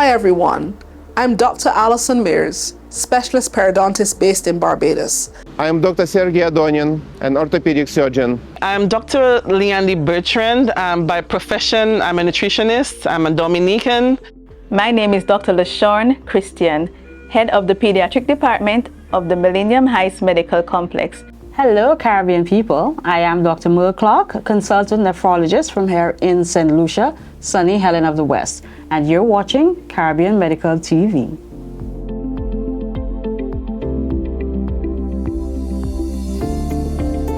Hi everyone, I'm Dr. Alison Mears, specialist periodontist based in Barbados. I am Dr. Sergei Adonian, an orthopedic surgeon. I'm Dr. Leanne Bertrand. By profession, I'm a nutritionist. I'm a Dominican. My name is Dr. LaShawn Christian, head of the pediatric department of the Millennium Heights Medical Complex. Hello, Caribbean people. I am Dr. Merle Clark, a consultant nephrologist from here in St. Lucia, sunny Helen of the West, and you're watching Caribbean Medical TV.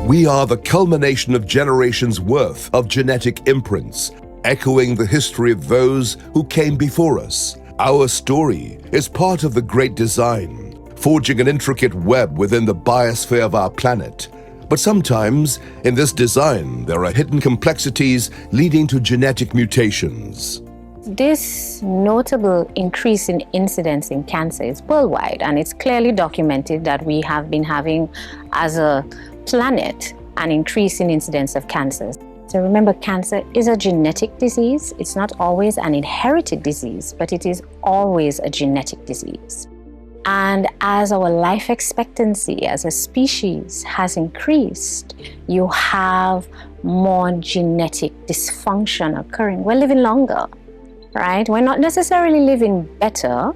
We are the culmination of generations' worth of genetic imprints, echoing the history of those who came before us. Our story is part of the great design, forging an intricate web within the biosphere of our planet. But sometimes, in this design, there are hidden complexities leading to genetic mutations. This notable increase in incidence in cancer is worldwide, and it's clearly documented that we have been having, as a planet, an increase in incidence of cancers. So remember, cancer is a genetic disease. It's not always an inherited disease, but it is always a genetic disease. And as our life expectancy as a species has increased, you have more genetic dysfunction occurring. We're living longer, right? We're not necessarily living better,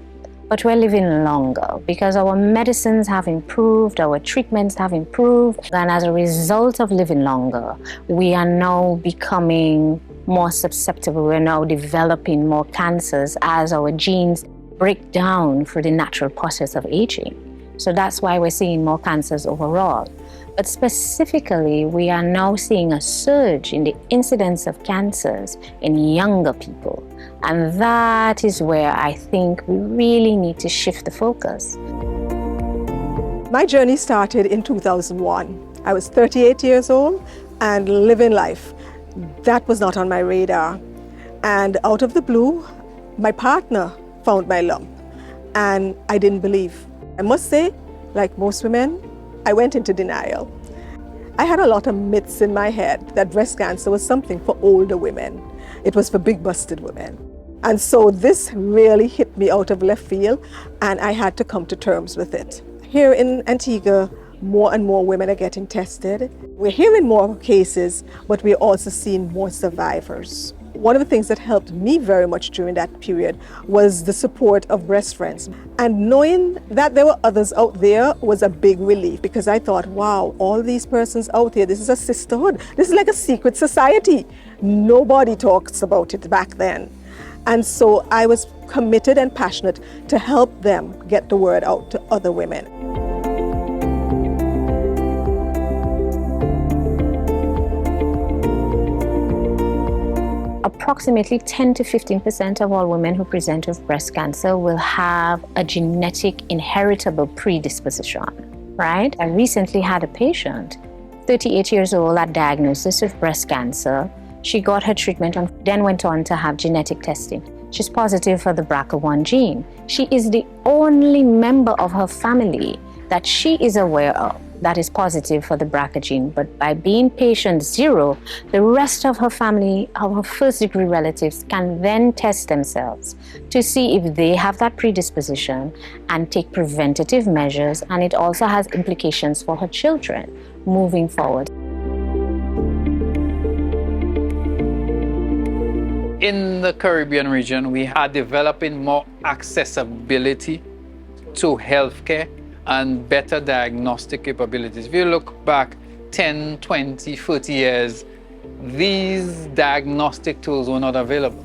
but we're living longer because our medicines have improved, our treatments have improved, and as a result of living longer, we are now becoming more susceptible. We're now developing more cancers as our genes break down for the natural process of aging. So that's why we're seeing more cancers overall. But specifically, we are now seeing a surge in the incidence of cancers in younger people. And that is where I think we really need to shift the focus. My journey started in 2001. I was 38 years old and living life. That was not on my radar. And out of the blue, my partner found my lump, and I didn't believe. I must say, like most women, I went into denial. I had a lot of myths in my head that breast cancer was something for older women. It was for big busted women. And so this really hit me out of left field, and I had to come to terms with it. Here in Antigua, more and more women are getting tested. We're hearing more cases, but we're also seeing more survivors. One of the things that helped me very much during that period was the support of breast friends. And knowing that there were others out there was a big relief, because I thought, wow, all these persons out there, this is a sisterhood. This is like a secret society. Nobody talks about it back then. And so I was committed and passionate to help them get the word out to other women. Approximately 10 to 15% of all women who present with breast cancer will have a genetic inheritable predisposition, right? I recently had a patient, 38 years old, at diagnosis with breast cancer. She got her treatment and then went on to have genetic testing. She's positive for the BRCA1 gene. She is the only member of her family that she is aware of that is positive for the BRCA gene. But by being patient zero, the rest of her family, of her first degree relatives, can then test themselves to see if they have that predisposition and take preventative measures. And it also has implications for her children moving forward. In the Caribbean region, we are developing more accessibility to healthcare and better diagnostic capabilities. If you look back 10, 20, 30 years, these diagnostic tools were not available.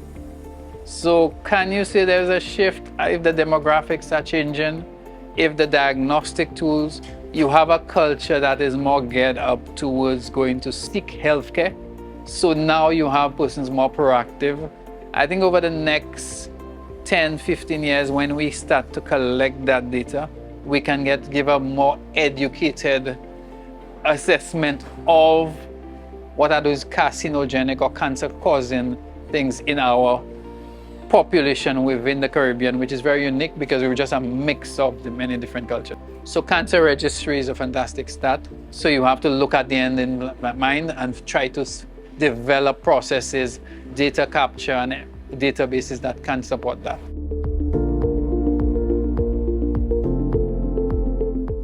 So can you say there's a shift if the demographics are changing, if the diagnostic tools, you have a culture that is more geared up towards going to seek healthcare? So now you have persons more proactive. I think over the next 10, 15 years, when we start to collect that data, we can give a more educated assessment of what are those carcinogenic or cancer-causing things in our population within the Caribbean, which is very unique because we're just a mix of the many different cultures. So cancer registry is a fantastic start. So you have to look at the end in mind and try to develop processes, data capture, and databases that can support that.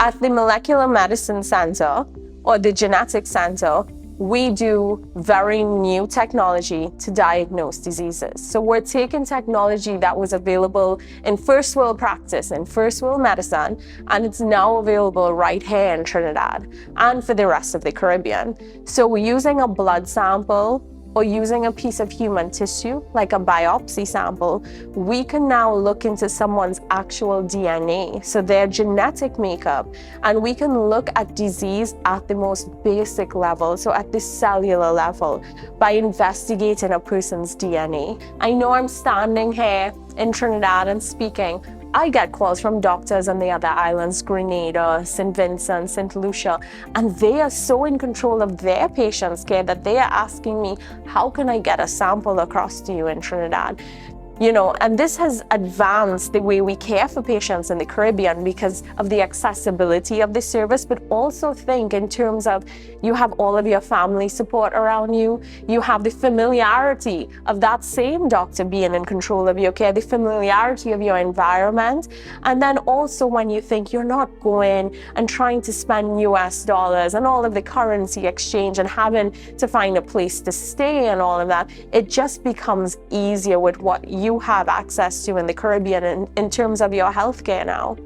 At the Molecular Medicine Center, or the Genetic Center, we do very new technology to diagnose diseases. So we're taking technology that was available in first world practice, in first world medicine, and it's now available right here in Trinidad and for the rest of the Caribbean. So we're using a blood sample or using a piece of human tissue, like a biopsy sample, we can now look into someone's actual DNA, so their genetic makeup, and we can look at disease at the most basic level, so at the cellular level, by investigating a person's DNA. I know I'm standing here in Trinidad and speaking. I get calls from doctors on the other islands, Grenada, St. Vincent, St. Lucia, and they are so in control of their patients' care that they are asking me, how can I get a sample across to you in Trinidad? You know, and this has advanced the way we care for patients in the Caribbean because of the accessibility of the service, but also think in terms of you have all of your family support around you, you have the familiarity of that same doctor being in control of your care, the familiarity of your environment, and then also when you think you're not going and trying to spend US dollars and all of the currency exchange and having to find a place to stay and all of that, it just becomes easier with what you have access to in the Caribbean in terms of your healthcare now.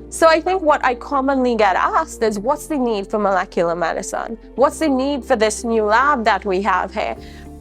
So I think what I commonly get asked is, what's the need for molecular medicine? What's the need for this new lab that we have here?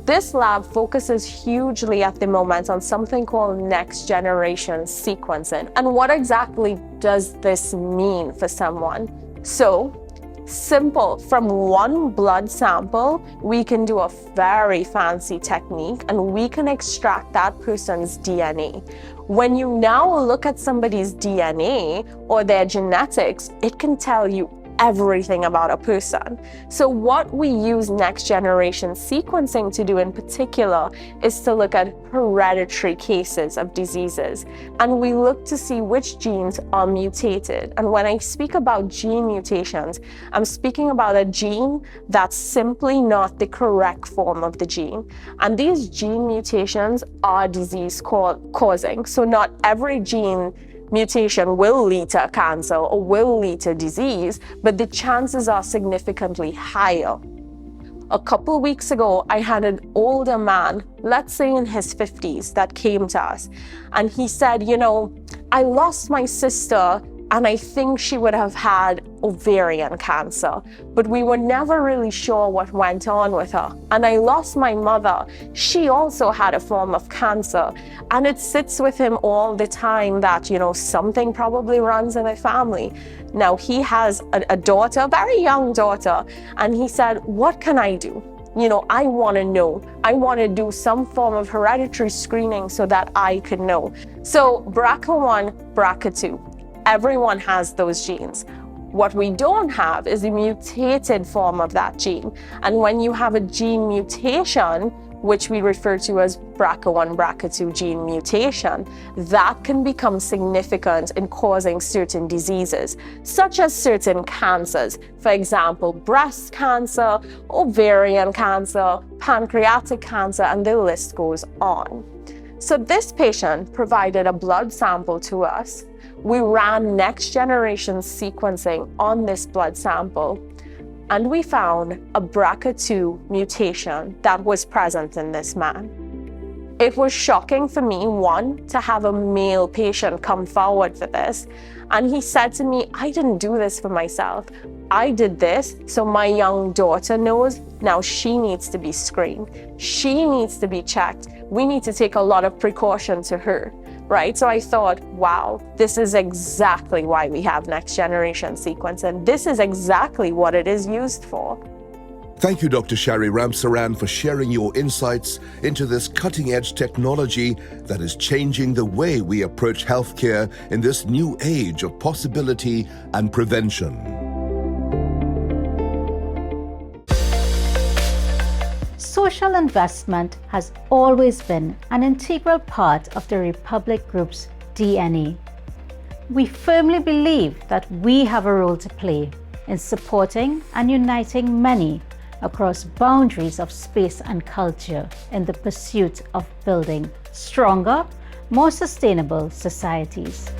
This lab focuses hugely at the moment on something called next generation sequencing. And what exactly does this mean for someone? So, simple, from one blood sample, we can do a very fancy technique and we can extract that person's DNA. When you now look at somebody's DNA or their genetics, it can tell you everything about a person. So what we use next generation sequencing to do in particular is to look at hereditary cases of diseases. And we look to see which genes are mutated. And when I speak about gene mutations, I'm speaking about a gene that's simply not the correct form of the gene. And these gene mutations are disease causing. So not every gene mutation will lead to cancer or will lead to disease, but the chances are significantly higher. A couple weeks ago, I had an older man, let's say in his 50s, that came to us. And he said, you know, I lost my sister and I think she would have had ovarian cancer, but we were never really sure what went on with her. And I lost my mother. She also had a form of cancer. And it sits with him all the time that, you know, something probably runs in the family. Now he has a daughter, a very young daughter, and he said, what can I do? You know, I want to know. I want to do some form of hereditary screening so that I could know. So BRCA1, BRCA2. Everyone has those genes. What we don't have is a mutated form of that gene. And when you have a gene mutation, which we refer to as BRCA1, BRCA2 gene mutation, that can become significant in causing certain diseases, such as certain cancers. For example, breast cancer, ovarian cancer, pancreatic cancer, and the list goes on. So this patient provided a blood sample to us. We ran next generation sequencing on this blood sample, and we found a BRCA2 mutation that was present in this man. It was shocking for me, one, to have a male patient come forward for this. And he said to me, I didn't do this for myself. I did this so my young daughter knows now she needs to be screened. She needs to be checked. We need to take a lot of precaution to her. Right? So I thought, wow, this is exactly why we have next generation sequencing. This is exactly what it is used for. Thank you, Dr. Shari Ramsaran, for sharing your insights into this cutting-edge technology that is changing the way we approach healthcare in this new age of possibility and prevention. Social investment has always been an integral part of the Republic Group's DNA. We firmly believe that we have a role to play in supporting and uniting many across boundaries of space and culture in the pursuit of building stronger, more sustainable societies.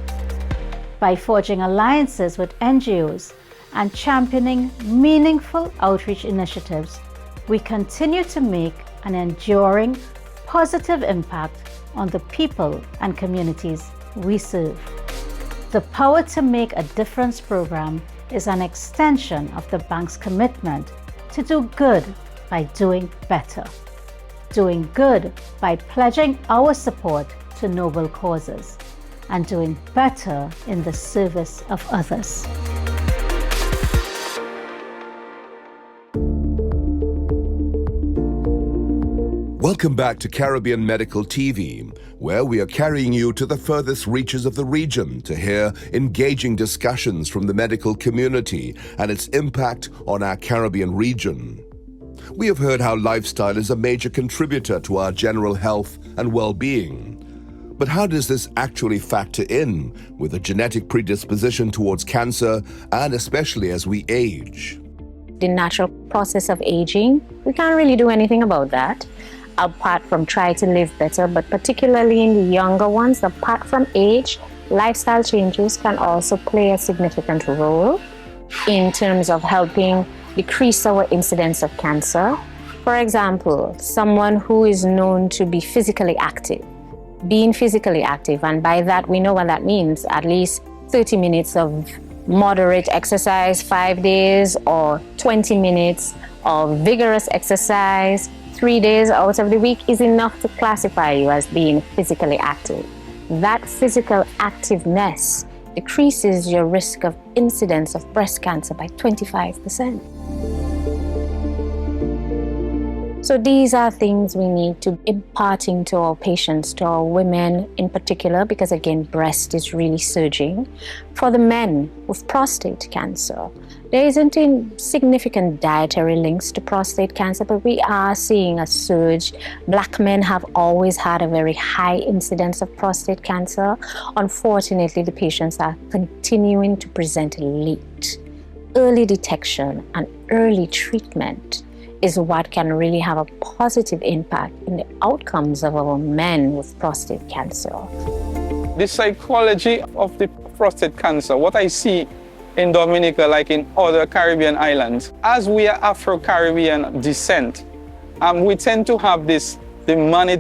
by forging alliances with NGOs and championing meaningful outreach initiatives, we continue to make an enduring, positive impact on the people and communities we serve. The Power to Make a Difference program is an extension of the bank's commitment to do good by doing better. Doing good by pledging our support to noble causes, and doing better in the service of others. Welcome back to Caribbean Medical TV, where we are carrying you to the furthest reaches of the region to hear engaging discussions from the medical community and its impact on our Caribbean region. We have heard how lifestyle is a major contributor to our general health and well-being. But how does this actually factor in with a genetic predisposition towards cancer, and especially as we age? The natural process of aging, we can't really do anything about that, apart from try to live better, but particularly in the younger ones, apart from age, lifestyle changes can also play a significant role in terms of helping decrease our incidence of cancer. For example, someone who is known to be physically active, being physically active, and by that we know what that means, at least 30 minutes of moderate exercise 5 days, or 20 minutes of vigorous exercise 3 days out of the week is enough to classify you as being physically active. That physical activeness decreases your risk of incidence of breast cancer by 25%. So these are things we need to imparting to our patients, to our women in particular, because again, breast is really surging. For the men with prostate cancer, there isn't significant dietary links to prostate cancer, but we are seeing a surge. Black men have always had a very high incidence of prostate cancer. Unfortunately, the patients are continuing to present late. Early detection and early treatment is what can really have a positive impact in the outcomes of our men with prostate cancer. The psychology of the prostate cancer, what I see in Dominica, like in other Caribbean islands, as we are Afro-Caribbean descent, we tend to have this, the man is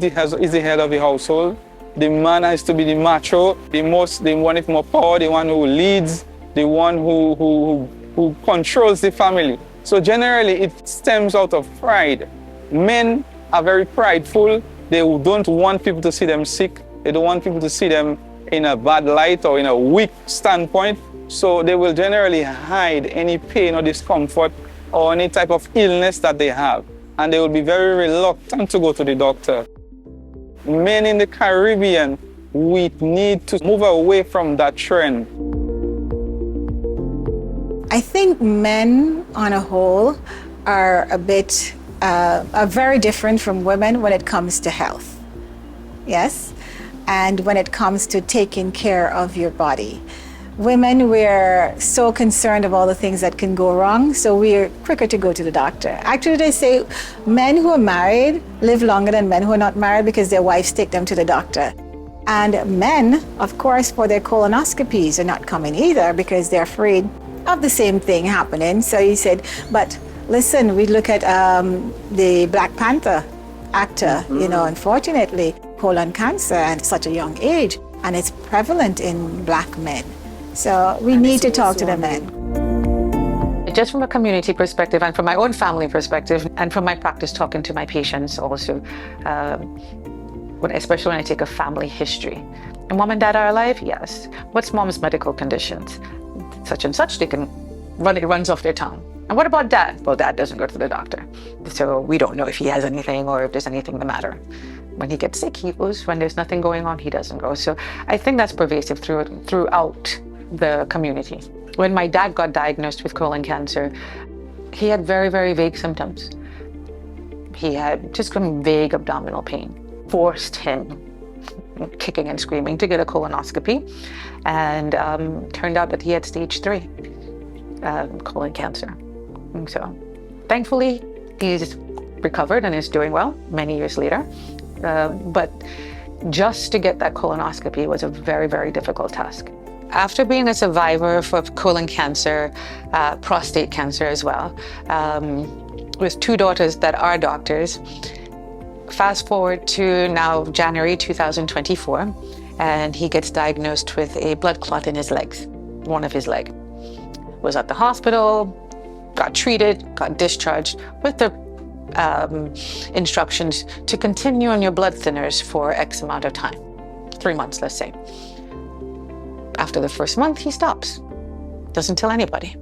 the head of the household, the man has to be the macho, the one with more power, the one who leads, the one who controls the family. So generally, it stems out of pride. Men are very prideful. They don't want people to see them sick. They don't want people to see them in a bad light or in a weak standpoint. So they will generally hide any pain or discomfort or any type of illness that they have. And they will be very reluctant to go to the doctor. Men in the Caribbean, we need to move away from that trend. I think men on a whole are are very different from women when it comes to health. Yes? And when it comes to taking care of your body. Women, we're so concerned of all the things that can go wrong, so we're quicker to go to the doctor. Actually, they say men who are married live longer than men who are not married because their wives take them to the doctor. And men, of course, for their colonoscopies are not coming either because they're afraid of the same thing happening. So he said, but listen, we look at the Black Panther actor, you know, unfortunately, colon cancer at such a young age, and it's prevalent in Black men. So we need to talk to the men. Just from a community perspective and from my own family perspective and from my practice talking to my patients also, especially when I take a family history. And mom and dad are alive? Yes. What's mom's medical conditions? Such and such, it runs off their tongue. And what about dad? Well, dad doesn't go to the doctor. So we don't know if he has anything or if there's anything the matter. When he gets sick, he goes. When there's nothing going on, he doesn't go. So I think that's pervasive throughout the community. When my dad got diagnosed with colon cancer, he had very, very vague symptoms. He had just some vague abdominal pain. Forced him, kicking and screaming, to get a colonoscopy. And turned out that he had stage 3 colon cancer. And so thankfully, he's recovered and is doing well many years later. But just to get that colonoscopy was a very, very difficult task. After being a survivor for colon cancer, prostate cancer as well, with 2 daughters that are doctors, fast forward to now January 2024, and he gets diagnosed with a blood clot in his legs, one of his leg. Was at the hospital, got treated, got discharged with the instructions to continue on your blood thinners for X amount of time, 3 months, let's say. After the first month, he stops, doesn't tell anybody.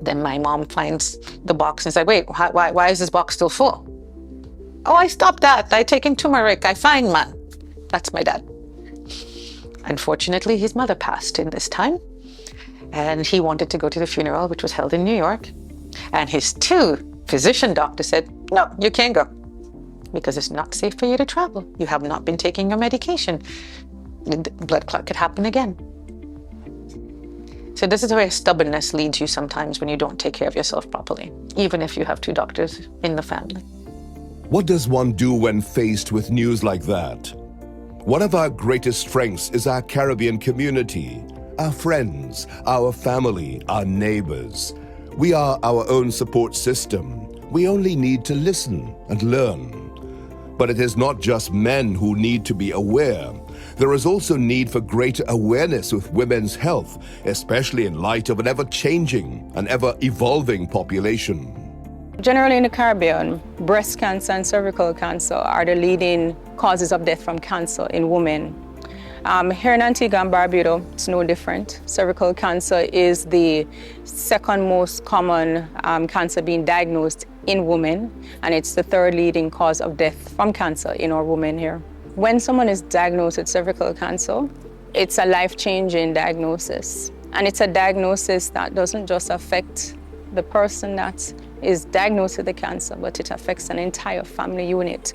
Then my mom finds the box and said, wait, why is this box still full? Oh, I stopped that. I taken turmeric. I fine, man. That's my dad. Unfortunately, his mother passed in this time, and he wanted to go to the funeral, which was held in New York. And his 2 physician doctors said, no, you can't go because it's not safe for you to travel. You have not been taking your medication. The blood clot could happen again. So this is where stubbornness leads you sometimes when you don't take care of yourself properly, even if you have 2 doctors in the family. What does one do when faced with news like that? One of our greatest strengths is our Caribbean community, our friends, our family, our neighbors. We are our own support system. We only need to listen and learn. But it is not just men who need to be aware. There is also need for greater awareness with women's health, especially in light of an ever-changing and ever-evolving population. Generally in the Caribbean, breast cancer and cervical cancer are the leading causes of death from cancer in women. Here in Antigua and Barbuda, it's no different. Cervical cancer is the 2nd most common cancer being diagnosed in women, and it's the 3rd leading cause of death from cancer in our women here. When someone is diagnosed with cervical cancer, it's a life-changing diagnosis. And it's a diagnosis that doesn't just affect the person that is diagnosed with the cancer, but it affects an entire family unit.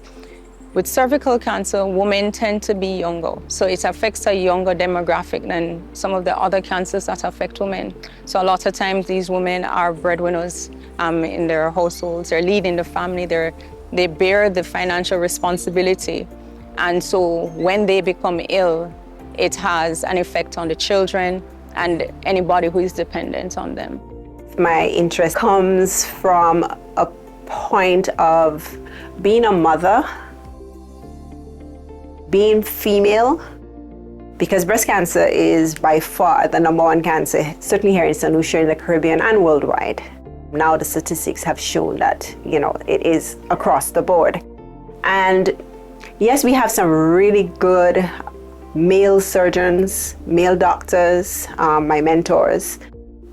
With cervical cancer, women tend to be younger, so it affects a younger demographic than some of the other cancers that affect women. So a lot of times these women are breadwinners in their households, they're leading the family, they bear the financial responsibility. And so when they become ill, it has an effect on the children and anybody who is dependent on them. My interest comes from a point of being a mother, being female, because breast cancer is by far the #1 cancer, certainly here in St. Lucia, in the Caribbean and worldwide. Now the statistics have shown that, it is across the board. And yes, we have some really good male surgeons, male doctors, my mentors.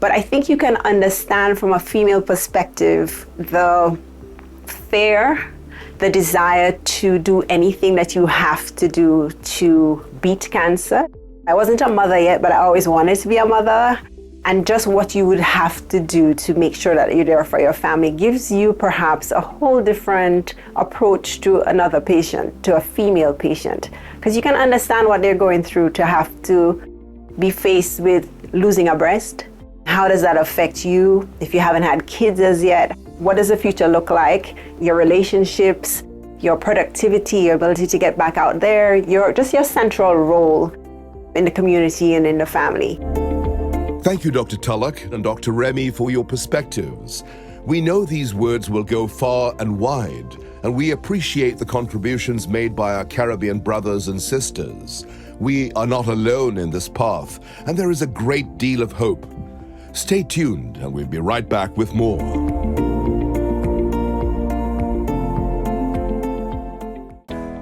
But I think you can understand from a female perspective the fear, the desire to do anything that you have to do to beat cancer. I wasn't a mother yet, but I always wanted to be a mother. And just what you would have to do to make sure that you're there for your family gives you perhaps a whole different approach to another patient, to a female patient. Because you can understand what they're going through to have to be faced with losing a breast. How does that affect you if you haven't had kids as yet? What does the future look like? Your relationships, your productivity, your ability to get back out there, your central role in the community and in the family. Thank you, Dr. Tulloch and Dr. Remy, for your perspectives. We know these words will go far and wide, and we appreciate the contributions made by our Caribbean brothers and sisters. We are not alone in this path, and there is a great deal of hope. Stay tuned, and we'll be right back with more.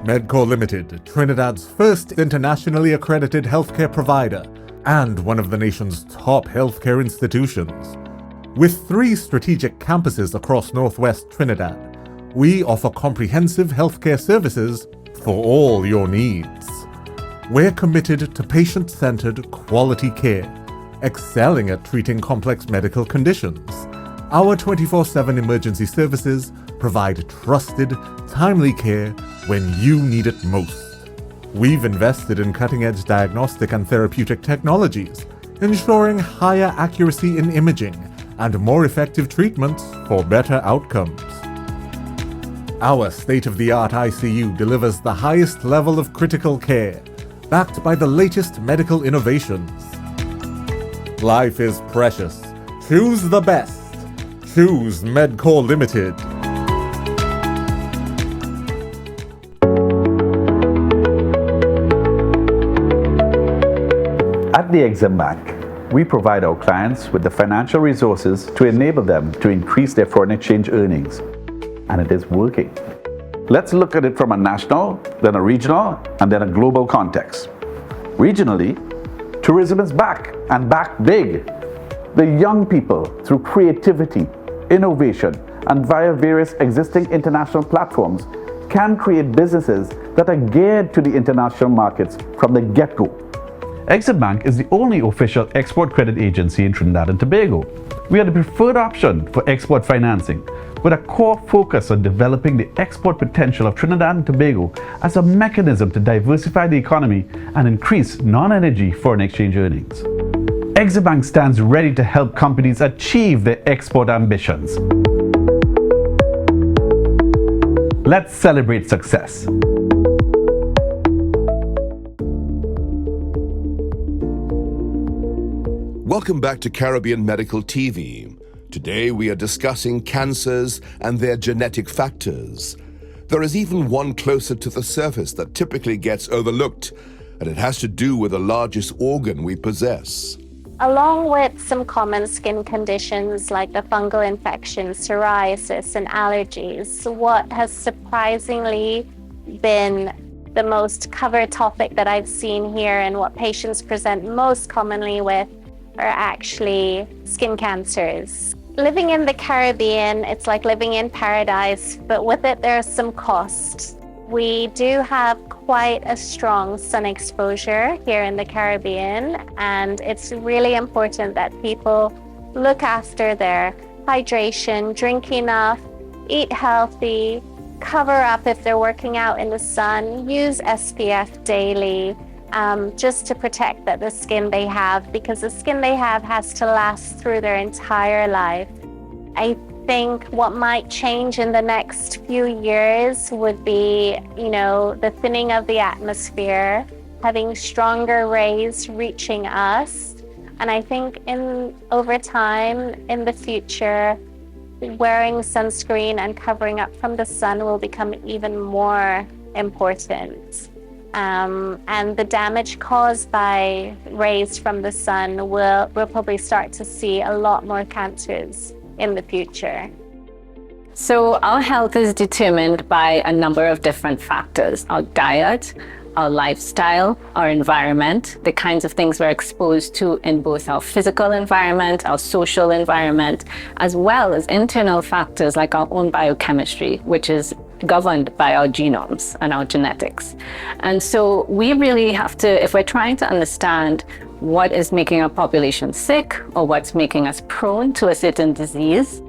Medcorp Limited, Trinidad's first internationally accredited healthcare provider and one of the nation's top healthcare institutions. With 3 strategic campuses across northwest Trinidad, we offer comprehensive healthcare services for all your needs. We're committed to patient-centered quality care, excelling at treating complex medical conditions. Our 24/7 emergency services provide trusted, timely care when you need it most. We've invested in cutting-edge diagnostic and therapeutic technologies, ensuring higher accuracy in imaging and more effective treatments for better outcomes. Our state-of-the-art ICU delivers the highest level of critical care, backed by the latest medical innovations. Life is precious. Choose the best. Choose Medcorp Limited. At the Exim Bank, we provide our clients with the financial resources to enable them to increase their foreign exchange earnings. And it is working. Let's look at it from a national, then a regional, and then a global context. Regionally, tourism is back, and back big. The young people, through creativity, innovation, and via various existing international platforms, can create businesses that are geared to the international markets from the get-go. Exim Bank is the only official export credit agency in Trinidad and Tobago. We are the preferred option for export financing, with a core focus on developing the export potential of Trinidad and Tobago as a mechanism to diversify the economy and increase non-energy foreign exchange earnings. Exim Bank stands ready to help companies achieve their export ambitions. Let's celebrate success. Welcome back to Caribbean Medical TV. Today we are discussing cancers and their genetic factors. There is even one closer to the surface that typically gets overlooked, and it has to do with the largest organ we possess. Along with some common skin conditions like the fungal infections, psoriasis, and allergies, what has surprisingly been the most covered topic that I've seen here and what patients present most commonly with are actually skin cancers. Living in the Caribbean, it's like living in paradise, but with it there's some cost. We do have quite a strong sun exposure here in the Caribbean, and it's really important that people look after their hydration, drink enough, eat healthy, cover up if they're working out in the sun, use SPF daily, just to protect the skin they have, because the skin they have has to last through their entire life. I think what might change in the next few years would be, the thinning of the atmosphere, having stronger rays reaching us. And I think over time, in the future, wearing sunscreen and covering up from the sun will become even more important. And the damage caused by rays from the sun we'll probably start to see a lot more cancers in the future. So our health is determined by a number of different factors: our diet, our lifestyle, our environment, the kinds of things we're exposed to in both our physical environment, our social environment, as well as internal factors like our own biochemistry, which is governed by our genomes and our genetics. And so we really have to, if we're trying to understand what is making our population sick or what's making us prone to a certain disease,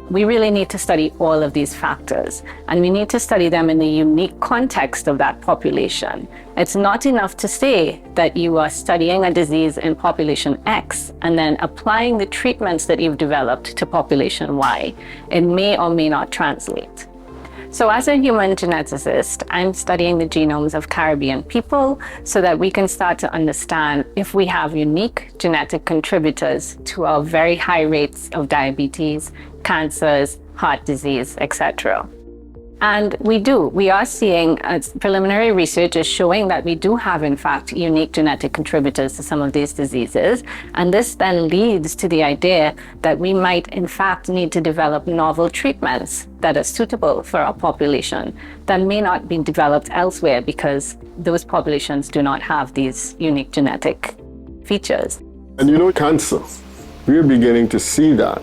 we really need to study all of these factors, and we need to study them in the unique context of that population. It's not enough to say that you are studying a disease in population X and then applying the treatments that you've developed to population Y. It may or may not translate. So as a human geneticist, I'm studying the genomes of Caribbean people so that we can start to understand if we have unique genetic contributors to our very high rates of diabetes, cancers, heart disease, etc. And we are seeing preliminary research is showing that we do have, in fact, unique genetic contributors to some of these diseases. And this then leads to the idea that we might, in fact, need to develop novel treatments that are suitable for our population that may not be developed elsewhere because those populations do not have these unique genetic features. And cancer, we're beginning to see that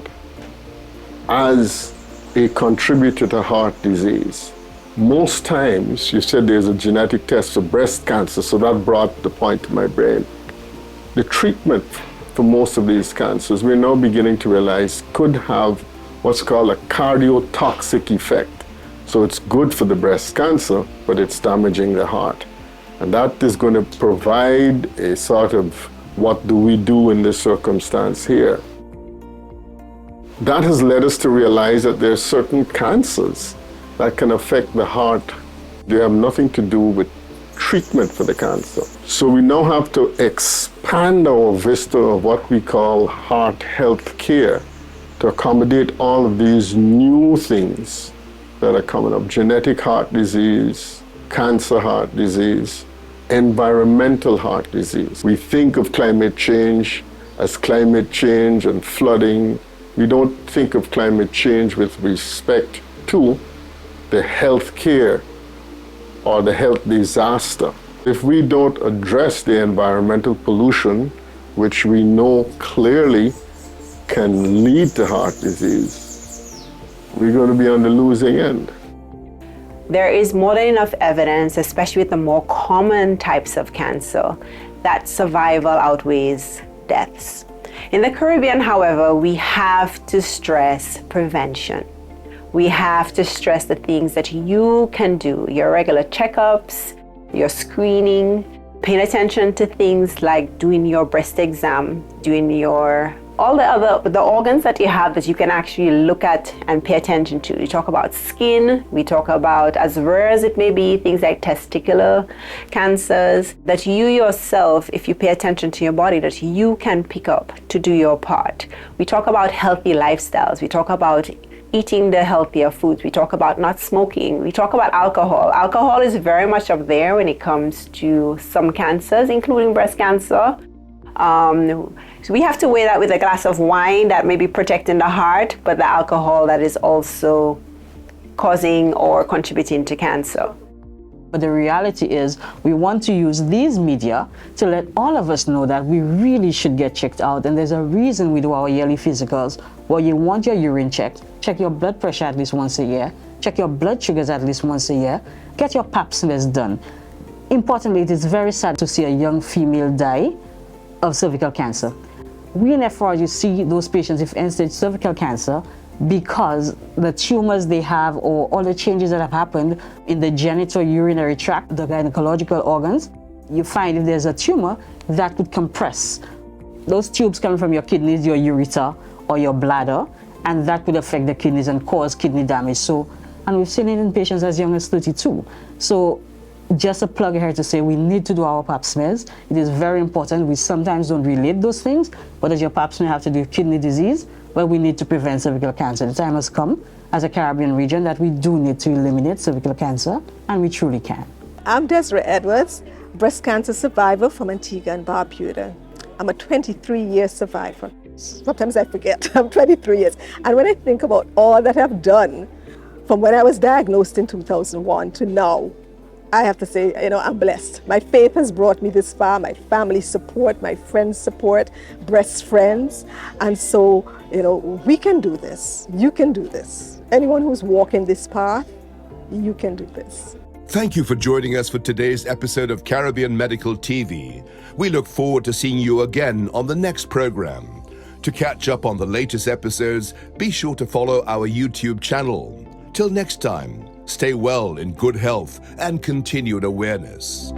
as a contributor to heart disease. Most times, you said there's a genetic test for breast cancer, so that brought the point to my brain. The treatment for most of these cancers, we're now beginning to realize could have what's called a cardiotoxic effect. So it's good for the breast cancer, but it's damaging the heart. And that is going to provide a sort of what do we do in this circumstance here. That has led us to realize that there are certain cancers that can affect the heart. They have nothing to do with treatment for the cancer. So we now have to expand our vista of what we call heart health care to accommodate all of these new things that are coming up: genetic heart disease, cancer heart disease, environmental heart disease. We think of climate change as climate change and flooding. We don't think of climate change with respect to the health care or the health disaster. If we don't address the environmental pollution, which we know clearly can lead to heart disease, we're going to be on the losing end. There is more than enough evidence, especially with the more common types of cancer, that survival outweighs deaths. In the Caribbean, however, we have to stress prevention. We have to stress the things that you can do, your regular checkups, your screening, paying attention to things like doing your breast exam, doing all the organs that you have that you can actually look at and pay attention to. We talk about skin, we talk about, as rare as it may be, things like testicular cancers, that you yourself, if you pay attention to your body, that you can pick up to do your part. We talk about healthy lifestyles. We talk about eating the healthier foods. We talk about not smoking. We talk about alcohol. Alcohol is very much up there when it comes to some cancers, including breast cancer. So we have to weigh that with a glass of wine that may be protecting the heart, but the alcohol that is also causing or contributing to cancer. But the reality is we want to use these media to let all of us know that we really should get checked out. And there's a reason we do our yearly physicals, where you want your urine checked, check your blood pressure at least once a year, check your blood sugars at least once a year, get your pap smears done. Importantly, it is very sad to see a young female die of cervical cancer. We in nephrology see those patients with end-stage cervical cancer because the tumors they have or all the changes that have happened in the genitourinary tract, the gynecological organs, you find if there's a tumor, that would compress those tubes coming from your kidneys, your ureter, or your bladder, and that would affect the kidneys and cause kidney damage. So, and we've seen it in patients as young as 32. So, just a plug here to say we need to do our pap smears. It is very important. We sometimes don't relate those things, but does your pap smear have to do with kidney disease? Well, we need to prevent cervical cancer. The time has come as a Caribbean region that we do need to eliminate cervical cancer, and we truly can. I'm Desiree Edwards, breast cancer survivor from Antigua and Barbuda. I'm a 23-year survivor. Sometimes I forget, I'm 23 years. And when I think about all that I've done from when I was diagnosed in 2001 to now, I have to say, I'm blessed. My faith has brought me this far, my family support, my friends support, breast friends. And so, we can do this. You can do this. Anyone who's walking this path, you can do this. Thank you for joining us for today's episode of Caribbean Medical TV. We look forward to seeing you again on the next program. To catch up on the latest episodes, be sure to follow our YouTube channel. Till next time, stay well in good health and continued awareness.